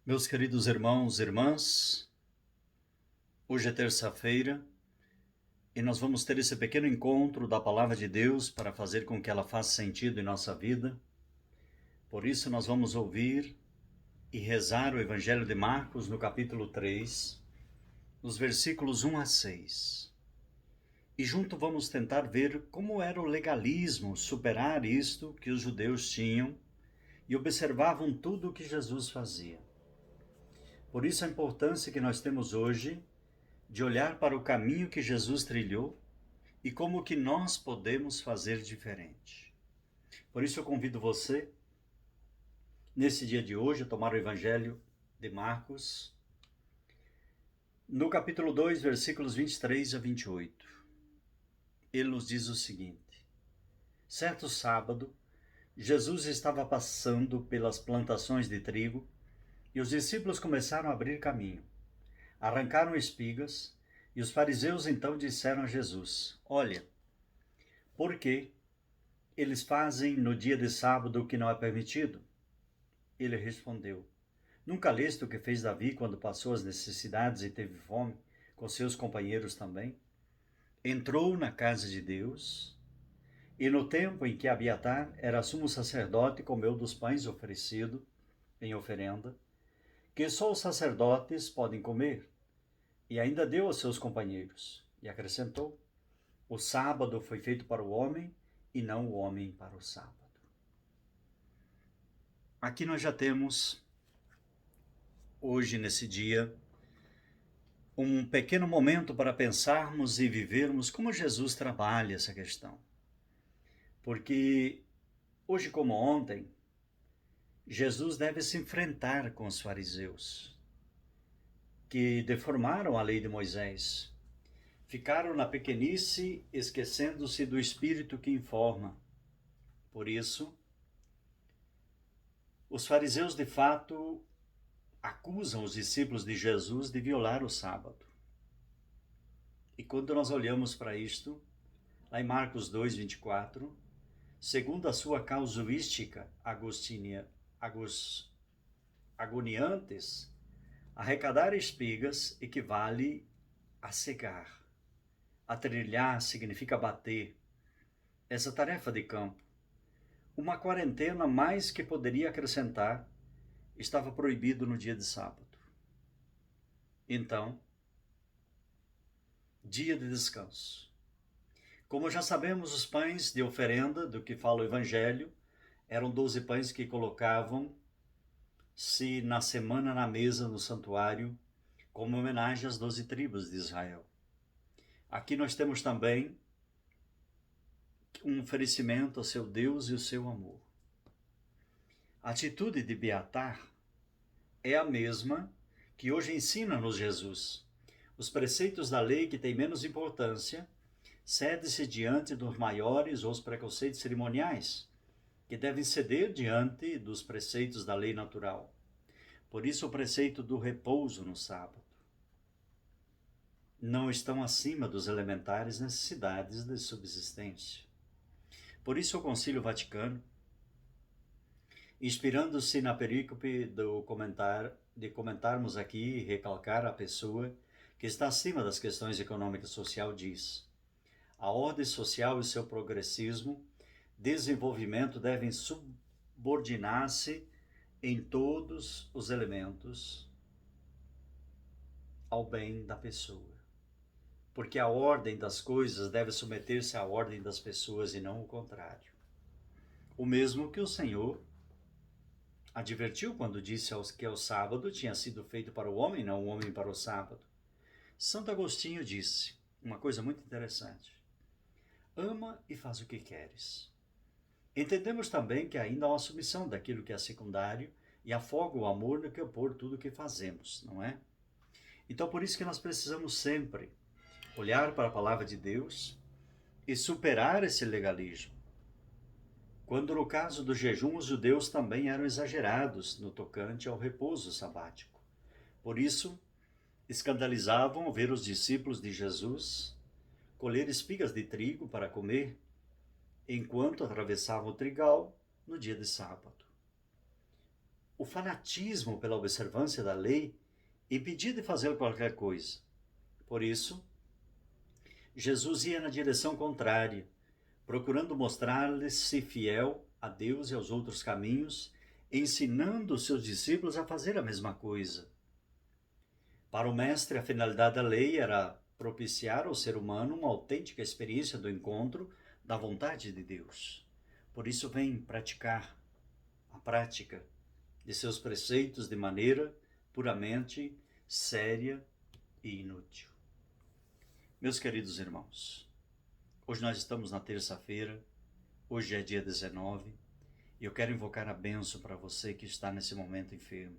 Meus queridos irmãos e irmãs, hoje é terça-feira e nós vamos ter esse pequeno encontro da Palavra de Deus para fazer com que ela faça sentido em nossa vida. Por isso nós vamos ouvir e rezar o Evangelho de Marcos no capítulo 3, nos versículos 1 a 6. E junto vamos tentar ver como era o legalismo, superar isto que os judeus tinham e observavam tudo o que Jesus fazia. Por isso a importância que nós temos hoje de olhar para o caminho que Jesus trilhou e como que nós podemos fazer diferente. Por isso eu convido você, nesse dia de hoje, a tomar o Evangelho de Marcos, no capítulo 2, versículos 23 a 28. Ele nos diz o seguinte: certo sábado, Jesus estava passando pelas plantações de trigo e os discípulos começaram a abrir caminho. Arrancaram espigas e os fariseus então disseram a Jesus: olha, por que eles fazem no dia de sábado o que não é permitido? Ele respondeu: nunca leste o que fez Davi quando passou as necessidades e teve fome, com seus companheiros também? Entrou na casa de Deus e no tempo em que Abiatar era sumo sacerdote, comeu dos pães oferecido em oferenda, que só os sacerdotes podem comer, e ainda deu aos seus companheiros. E acrescentou: o sábado foi feito para o homem e não o homem para o sábado. Aqui nós já temos, hoje nesse dia, um pequeno momento para pensarmos e vivermos como Jesus trabalha essa questão. Porque hoje como ontem, Jesus deve se enfrentar com os fariseus, que deformaram a lei de Moisés, ficaram na pequenice, esquecendo-se do Espírito que informa. Por isso, os fariseus de fato acusam os discípulos de Jesus de violar o sábado. E quando nós olhamos para isto, lá em Marcos 2, 24, segundo a sua casuística agoniantes, arrecadar espigas equivale a cegar. A trilhar significa bater. Essa tarefa de campo, uma quarentena mais que poderia acrescentar, estava proibido no dia de sábado. Então, dia de descanso. Como já sabemos, os pães de oferenda, do que fala o Evangelho, eram 12 pães que colocavam-se na semana na mesa no santuário, como homenagem às 12 tribos de Israel. Aqui nós temos também um oferecimento ao seu Deus e o seu amor. A atitude de Abiatar é a mesma que hoje ensina-nos Jesus. Os preceitos da lei que têm menos importância cede-se diante dos maiores ou os preconceitos cerimoniais, que devem ceder diante dos preceitos da lei natural. Por isso o preceito do repouso no sábado. Não estão acima dos elementares necessidades de subsistência. Por isso o Concílio Vaticano, inspirando-se na perícope de comentarmos aqui e recalcar a pessoa que está acima das questões econômicas e social, diz: a ordem social e seu progressismo, desenvolvimento devem subordinar-se em todos os elementos ao bem da pessoa. Porque a ordem das coisas deve submeter-se à ordem das pessoas e não o contrário. O mesmo que o Senhor advertiu quando disse que o sábado tinha sido feito para o homem, não o homem para o sábado. Santo Agostinho disse uma coisa muito interessante: ama e faz o que queres. Entendemos também que ainda há uma submissão daquilo que é secundário e afoga o amor no que opor tudo o que fazemos, não é? Então por isso que nós precisamos sempre olhar para a palavra de Deus e superar esse legalismo. Quando no caso do jejum, os judeus também eram exagerados no tocante ao repouso sabático. Por isso, escandalizavam ao ver os discípulos de Jesus colher espigas de trigo para comer, enquanto atravessavam o trigal no dia de sábado. o fanatismo pela observância da lei impedia de fazer qualquer coisa. Por isso, Jesus ia na direção contrária, procurando mostrar-se fiel a Deus e aos outros caminhos, ensinando os seus discípulos a fazer a mesma coisa. Para o mestre, a finalidade da lei era propiciar ao ser humano uma autêntica experiência do encontro da vontade de Deus. Por isso vem praticar a prática de seus preceitos de maneira puramente séria e inútil. Meus queridos irmãos, hoje nós estamos na terça-feira, hoje é dia 19, e eu quero invocar a bênção para você que está nesse momento enfermo,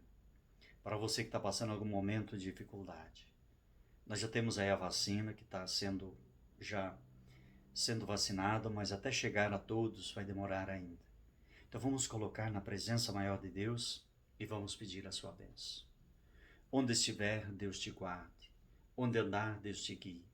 para você que está passando algum momento de dificuldade. Nós já temos aí a vacina que está sendo vacinado, mas até chegar a todos vai demorar ainda. Então vamos colocar na presença maior de Deus e vamos pedir a sua bênção. Onde estiver, Deus te guarde. Onde andar, Deus te guie.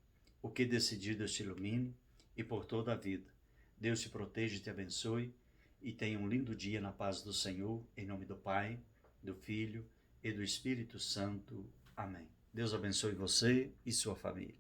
O que decidir, Deus te ilumine. E por toda a vida, Deus te proteja e te abençoe. E tenha um lindo dia na paz do Senhor, em nome do Pai, do Filho e do Espírito Santo. Amém. Deus abençoe você e sua família.